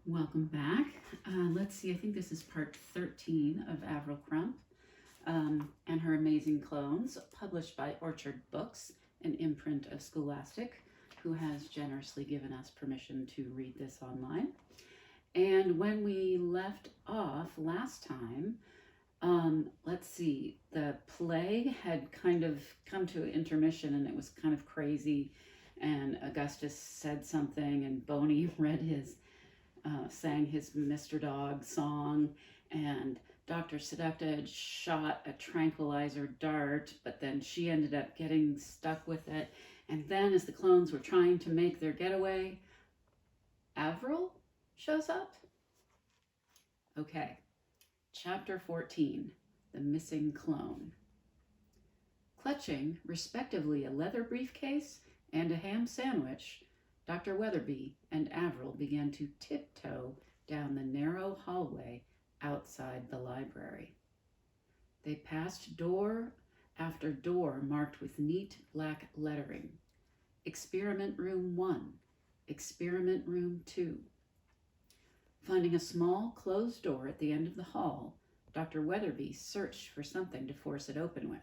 Welcome back. Let's see, I think this is part 13 of Avril Crump and Her Amazing Clones, published by Orchard Books, an imprint of Scholastic, who has generously given us permission to read this online. And when we left off last time, let's see, the play had kind of come to an intermission and it was kind of crazy. And Augustus said something, and Boney sang his Mr. Dog song, and Dr. Seducta had shot a tranquilizer dart, but then she ended up getting stuck with it. And then, as the clones were trying to make their getaway, Avril shows up. Okay, chapter 14, The Missing Clone. Clutching, respectively, a leather briefcase and a ham sandwich, Dr. Weatherby and Avril began to tiptoe down the narrow hallway outside the library. They passed door after door marked with neat black lettering. Experiment Room 1, Experiment Room 2. Finding a small closed door at the end of the hall, Dr. Weatherby searched for something to force it open with.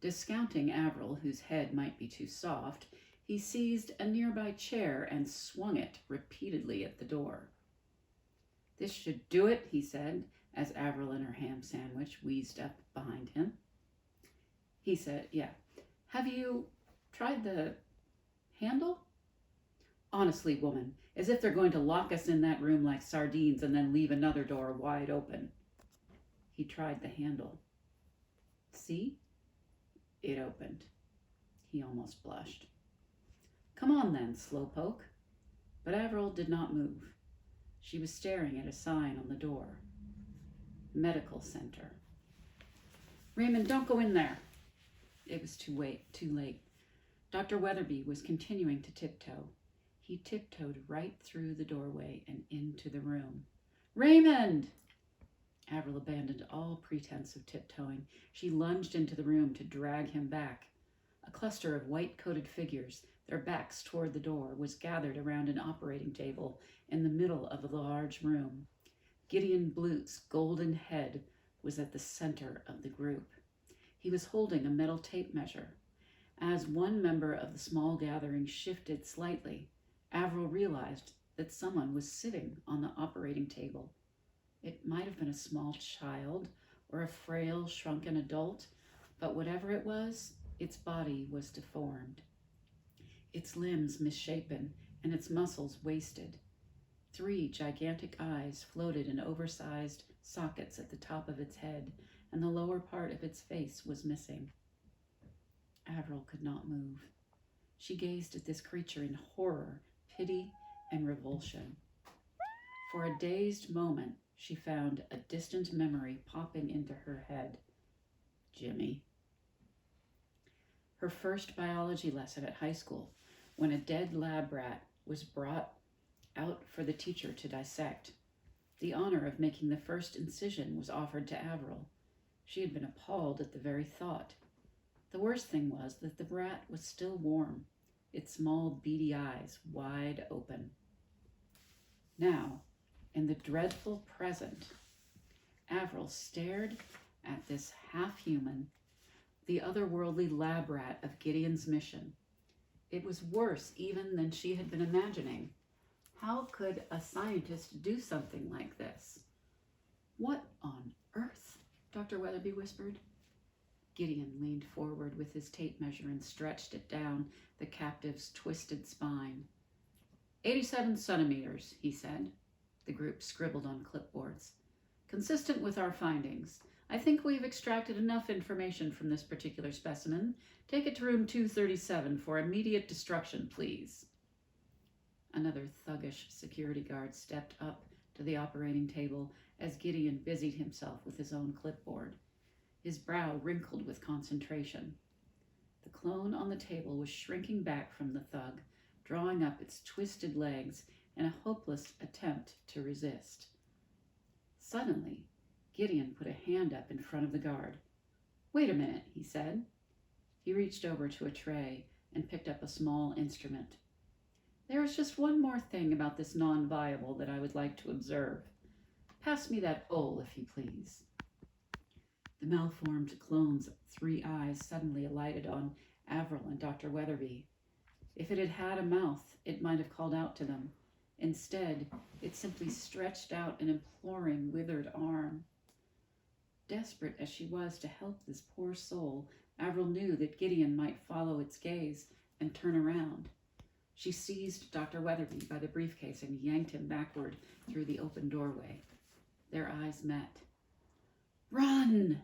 Discounting Avril, whose head might be too soft, he seized a nearby chair and swung it repeatedly at the door. "This should do it," he said, as Avril and her ham sandwich wheezed up behind him. He said, "Yeah. Have you tried the handle?" "Honestly, woman, as if they're going to lock us in that room like sardines and then leave another door wide open." He tried the handle. "See?" It opened. He almost blushed. "Come on then, slowpoke." But Avril did not move. She was staring at a sign on the door. Medical Center. "Raymond, don't go in there." It was too late. Dr. Weatherby was continuing to tiptoe. He tiptoed right through the doorway and into the room. "Raymond!" Avril abandoned all pretense of tiptoeing. She lunged into the room to drag him back. A cluster of white-coated figures, their backs toward the door, was gathered around an operating table in the middle of the large room. Gideon Blute's golden head was at the center of the group. He was holding a metal tape measure. As one member of the small gathering shifted slightly, Avril realized that someone was sitting on the operating table. It might have been a small child or a frail, shrunken adult, but whatever it was, its body was deformed, its limbs misshapen, and its muscles wasted. 3 gigantic eyes floated in oversized sockets at the top of its head, and the lower part of its face was missing. Avril could not move. She gazed at this creature in horror, pity, and revulsion. For a dazed moment, she found a distant memory popping into her head. Jimmy. Her first biology lesson at high school, when a dead lab rat was brought out for the teacher to dissect. The honor of making the first incision was offered to Avril. She had been appalled at the very thought. The worst thing was that the rat was still warm, its small beady eyes wide open. Now, in the dreadful present, Avril stared at this half-human, the otherworldly lab rat of Gideon's mission. It was worse even than she had been imagining. How could a scientist do something like this? "What on earth?" Dr. Weatherby whispered. Gideon leaned forward with his tape measure and stretched it down the captive's twisted spine. 87 centimeters, he said. The group scribbled on clipboards. "Consistent with our findings. I think we've extracted enough information from this particular specimen. Take it to room 237 for immediate destruction, please." Another thuggish security guard stepped up to the operating table as Gideon busied himself with his own clipboard. His brow wrinkled with concentration. The clone on the table was shrinking back from the thug, drawing up its twisted legs in a hopeless attempt to resist. Suddenly, Gideon put a hand up in front of the guard. "Wait a minute," he said. He reached over to a tray and picked up a small instrument. There is just one more thing about this non-viable that I would like to observe. Pass me that bowl, if you please." The malformed clone's 3 eyes suddenly alighted on Avril and Dr. Weatherby. If it had had a mouth, it might have called out to them. Instead, it simply stretched out an imploring, withered arm. Desperate as she was to help this poor soul, Avril knew that Gideon might follow its gaze and turn around. She seized Dr. Weatherby by the briefcase and yanked him backward through the open doorway. Their eyes met. "Run!"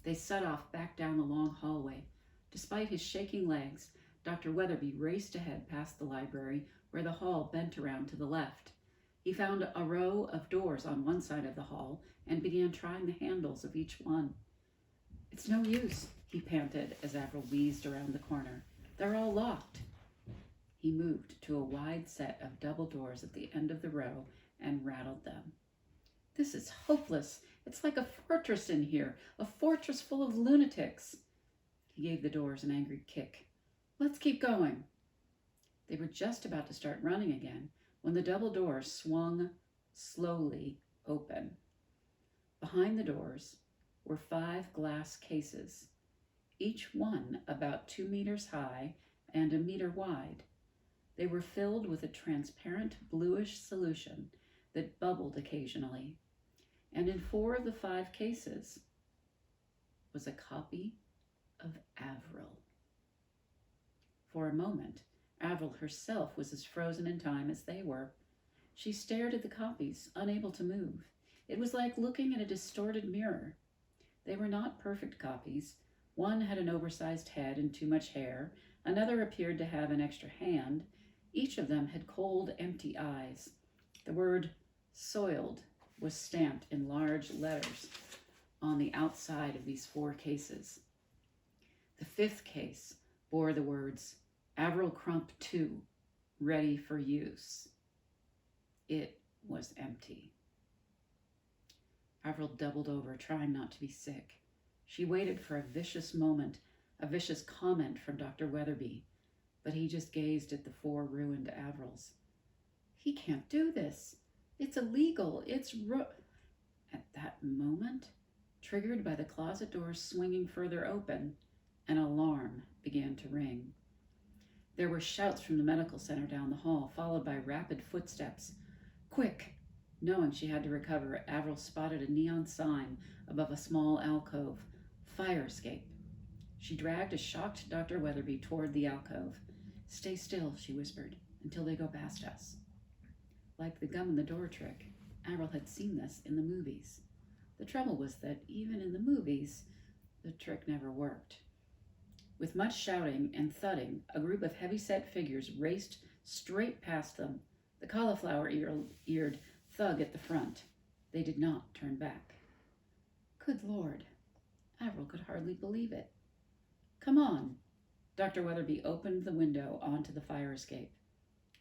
They set off back down the long hallway. Despite his shaking legs, Dr. Weatherby raced ahead past the library, where the hall bent around to the left. He found a row of doors on one side of the hall and began trying the handles of each one. "It's no use," he panted as Avril wheezed around the corner. "They're all locked." He moved to a wide set of double doors at the end of the row and rattled them. "This is hopeless. It's like a fortress in here, a fortress full of lunatics." He gave the doors an angry kick. "Let's keep going." They were just about to start running again when the double doors swung slowly open. Behind the doors were 5 glass cases, each one about 2 meters high and a meter wide. They were filled with a transparent bluish solution that bubbled occasionally, and in 4 of the 5 cases was a copy of Avril. For a moment, Avril herself was as frozen in time as they were. She stared at the copies, unable to move. It was like looking at a distorted mirror. They were not perfect copies. One had an oversized head and too much hair. Another appeared to have an extra hand. Each of them had cold, empty eyes. The word "soiled" was stamped in large letters on the outside of these 4 cases. The 5th case bore the words "Avril Crump 2, ready for use." It was empty. Avril doubled over, trying not to be sick. She waited for a vicious moment, a vicious comment from Dr. Weatherby, but he just gazed at the 4 ruined Avrils. "He can't do this. It's illegal. At that moment, triggered by the closet doors swinging further open, an alarm began to ring. There were shouts from the medical center down the hall, followed by rapid footsteps. "Quick!" Knowing she had to recover, Avril spotted a neon sign above a small alcove. "Fire escape." She dragged a shocked Dr. Weatherby toward the alcove. "Stay still," she whispered, "until they go past us." Like the gum in the door trick, Avril had seen this in the movies. The trouble was that even in the movies, the trick never worked. With much shouting and thudding, a group of heavy-set figures raced straight past them, the cauliflower-eared thug at the front. They did not turn back. Good Lord, Avril could hardly believe it. "Come on." Dr. Weatherby opened the window onto the fire escape.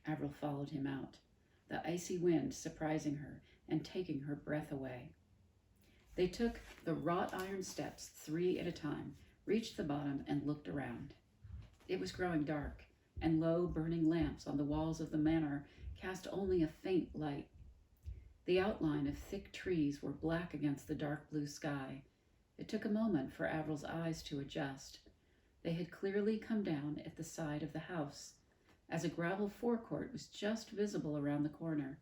Avril followed him out, the icy wind surprising her and taking her breath away. They took the wrought iron steps 3 at a time, reached the bottom, and looked around. It was growing dark, and low burning lamps on the walls of the manor cast only a faint light. The outline of thick trees were black against the dark blue sky. It took a moment for Avril's eyes to adjust. They had clearly come down at the side of the house, as a gravel forecourt was just visible around the corner.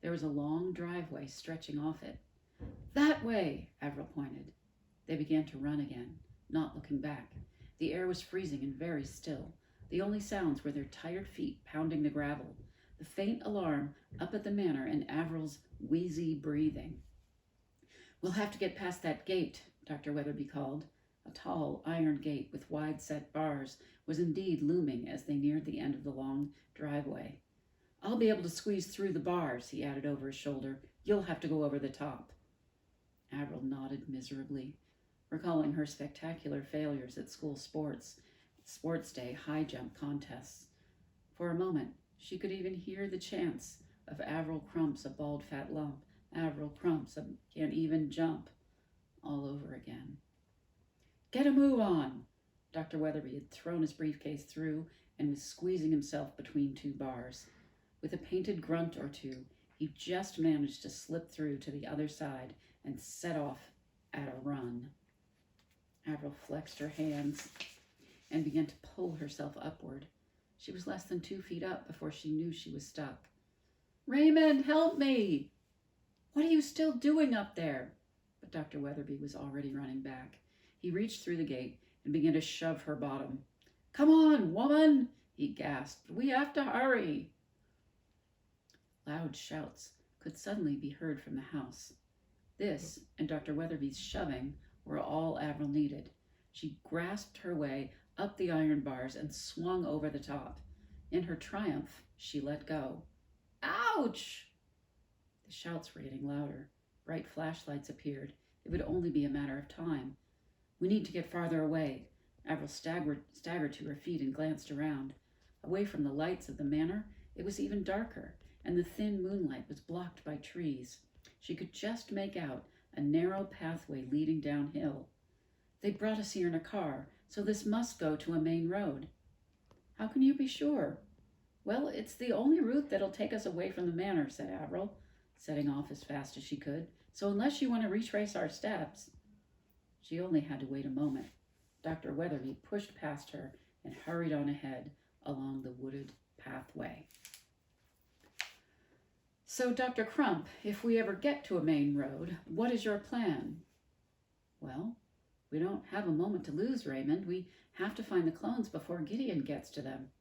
There was a long driveway stretching off it. "That way," Avril pointed. They began to run again, not looking back. The air was freezing and very still. The only sounds were their tired feet pounding the gravel, the faint alarm up at the manor, and Avril's wheezy breathing. "We'll have to get past that gate," Dr. Weatherby called. A tall iron gate with wide-set bars was indeed looming as they neared the end of the long driveway. "I'll be able to squeeze through the bars," he added over his shoulder. "You'll have to go over the top." Avril nodded miserably, recalling her spectacular failures at school sports day high jump contests. For a moment, she could even hear the chants of "Avril Crump's a bald fat lump, Avril Crump's can't even jump," all over again. "Get a move on!" Dr. Weatherby had thrown his briefcase through and was squeezing himself between two bars. With a painted grunt or two, he just managed to slip through to the other side and set off at a run. Avril flexed her hands and began to pull herself upward. She was less than 2 feet up before she knew she was stuck. "Raymond, help me!" "What are you still doing up there?" But Dr. Weatherby was already running back. He reached through the gate and began to shove her bottom. "Come on, woman!" he gasped. "We have to hurry." Loud shouts could suddenly be heard from the house. This and Dr. Weatherby's shoving were all Avril needed. She grasped her way up the iron bars and swung over the top. In her triumph, she let go. "Ouch!" The shouts were getting louder. Bright flashlights appeared. It would only be a matter of time. "We need to get farther away." Avril staggered to her feet and glanced around. Away from the lights of the manor, it was even darker, and the thin moonlight was blocked by trees. She could just make out a narrow pathway leading downhill. "They brought us here in a car, so this must go to a main road." "How can you be sure?" "Well, it's the only route that'll take us away from the manor," said Avril, setting off as fast as she could. "So unless you want to retrace our steps..." She only had to wait a moment. Dr. Weatherby pushed past her and hurried on ahead along the wooded pathway. "So, Dr. Crump, if we ever get to a main road, what is your plan?" "Well, we don't have a moment to lose, Raymond. We have to find the clones before Gideon gets to them."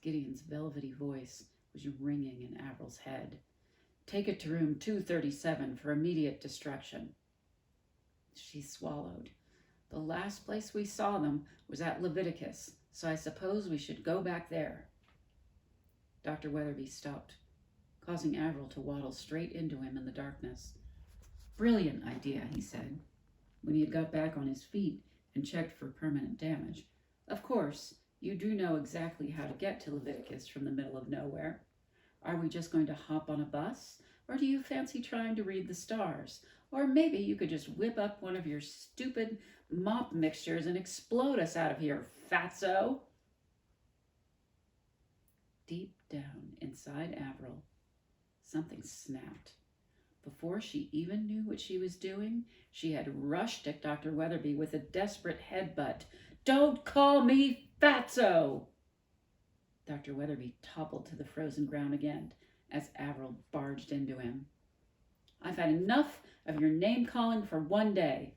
Gideon's velvety voice was ringing in Avril's head. "Take it to room 237 for immediate destruction." She swallowed. "The last place we saw them was at Leviticus, so I suppose we should go back there." Dr. Weatherby stopped, causing Avril to waddle straight into him in the darkness. "Brilliant idea," he said, when he had got back on his feet and checked for permanent damage. "Of course, you do know exactly how to get to Leviticus from the middle of nowhere. Are we just going to hop on a bus, or do you fancy trying to read the stars? Or maybe you could just whip up one of your stupid mop mixtures and explode us out of here, fatso." Deep down inside Avril, something snapped. Before she even knew what she was doing, she had rushed at Dr. Weatherby with a desperate headbutt. "Don't call me fatso!" Dr. Weatherby toppled to the frozen ground again as Avril barged into him. "I've had enough of your name-calling for one day."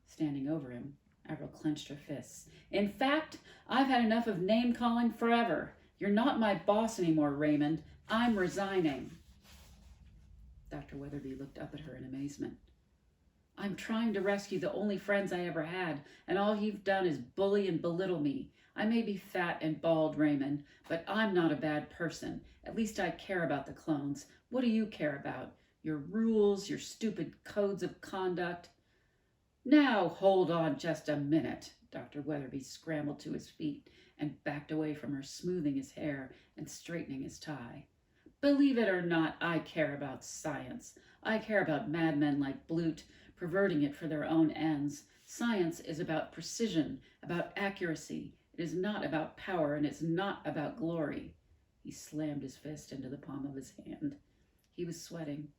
Standing over him, Avril clenched her fists. "In fact, I've had enough of name-calling forever. You're not my boss anymore, Raymond. I'm resigning." Dr. Weatherby looked up at her in amazement. "I'm trying to rescue the only friends I ever had, and all you've done is bully and belittle me. I may be fat and bald, Raymond, but I'm not a bad person. At least I care about the clones. What do you care about? Your rules, your stupid codes of conduct." "Now, hold on just a minute." Dr. Weatherby scrambled to his feet and backed away from her, smoothing his hair and straightening his tie. "Believe it or not, I care about science. I care about madmen like Blute, perverting it for their own ends. Science is about precision, about accuracy. It is not about power, and it's not about glory." He slammed his fist into the palm of his hand. He was sweating.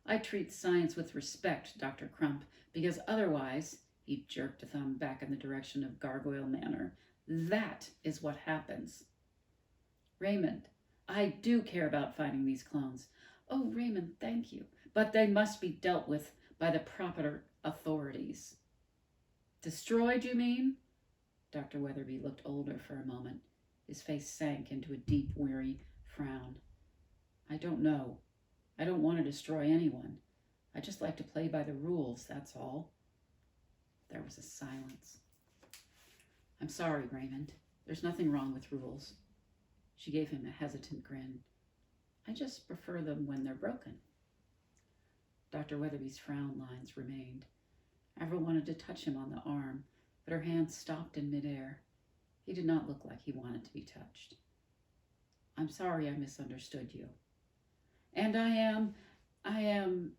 "I treat science with respect, Dr. Crump, because otherwise," he jerked a thumb back in the direction of Gargoyle Manor, "that is what happens." "Raymond, I do care about finding these clones." "Oh, Raymond, thank you. But they must be dealt with by the proper authorities." "Destroyed, you mean?" Dr. Weatherby looked older for a moment. His face sank into a deep, weary frown. "I don't know. I don't want to destroy anyone. I just like to play by the rules, that's all." There was a silence. "I'm sorry, Raymond. There's nothing wrong with rules." She gave him a hesitant grin. "I just prefer them when they're broken." Dr. Weatherby's frown lines remained. Avril wanted to touch him on the arm, but her hand stopped in midair. He did not look like he wanted to be touched. "I'm sorry I misunderstood you." "And I am,"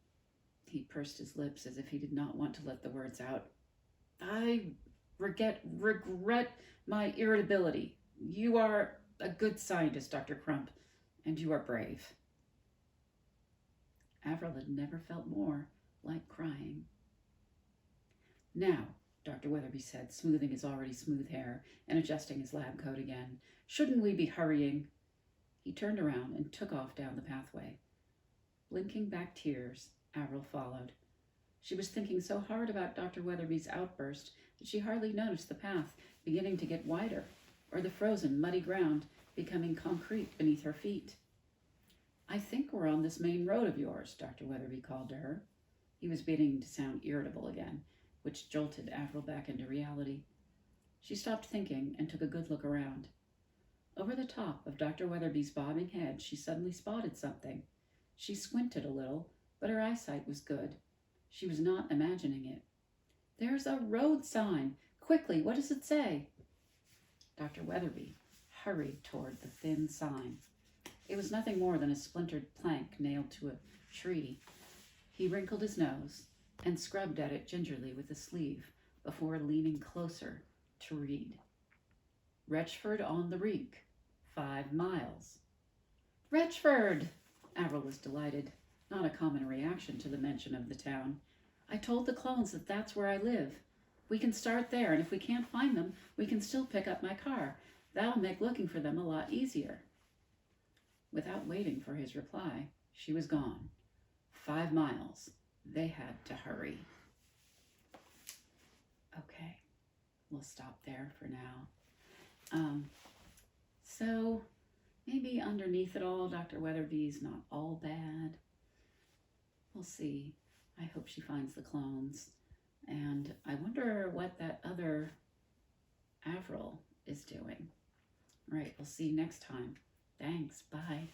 he pursed his lips as if he did not want to let the words out. "I regret my irritability." You are a good scientist, Dr. Crump, and you are brave. Avril had never felt more like crying. Now, Dr. Weatherby said, smoothing his already smooth hair and adjusting his lab coat again, shouldn't we be hurrying? He turned around and took off down the pathway. Blinking back tears, Avril followed. She was thinking so hard about Dr. Weatherby's outburst that she hardly noticed the path beginning to get wider, or the frozen, muddy ground becoming concrete beneath her feet. I think we're on this main road of yours, Dr. Weatherby called to her. He was beginning to sound irritable again, which jolted Avril back into reality. She stopped thinking and took a good look around. Over the top of Dr. Weatherby's bobbing head, she suddenly spotted something. She squinted a little, but her eyesight was good. She was not imagining it. There's a road sign. Quickly, what does it say? Dr. Weatherby hurried toward the thin sign. It was nothing more than a splintered plank nailed to a tree. He wrinkled his nose and scrubbed at it gingerly with a sleeve before leaning closer to read. Retchford on the Reek, 5 miles. Retchford! Avril was delighted, not a common reaction to the mention of the town. I told the clones that that's where I live. We can start there, and if we can't find them, we can still pick up my car. That'll make looking for them a lot easier. Without waiting for his reply, she was gone. 5 miles. They had to hurry. Okay, we'll stop there for now. So maybe underneath it all, Dr. Weatherby's not all bad. We'll see. I hope she finds the clones. And I wonder what that other Avril is doing. All right, we'll see you next time. Thanks. Bye.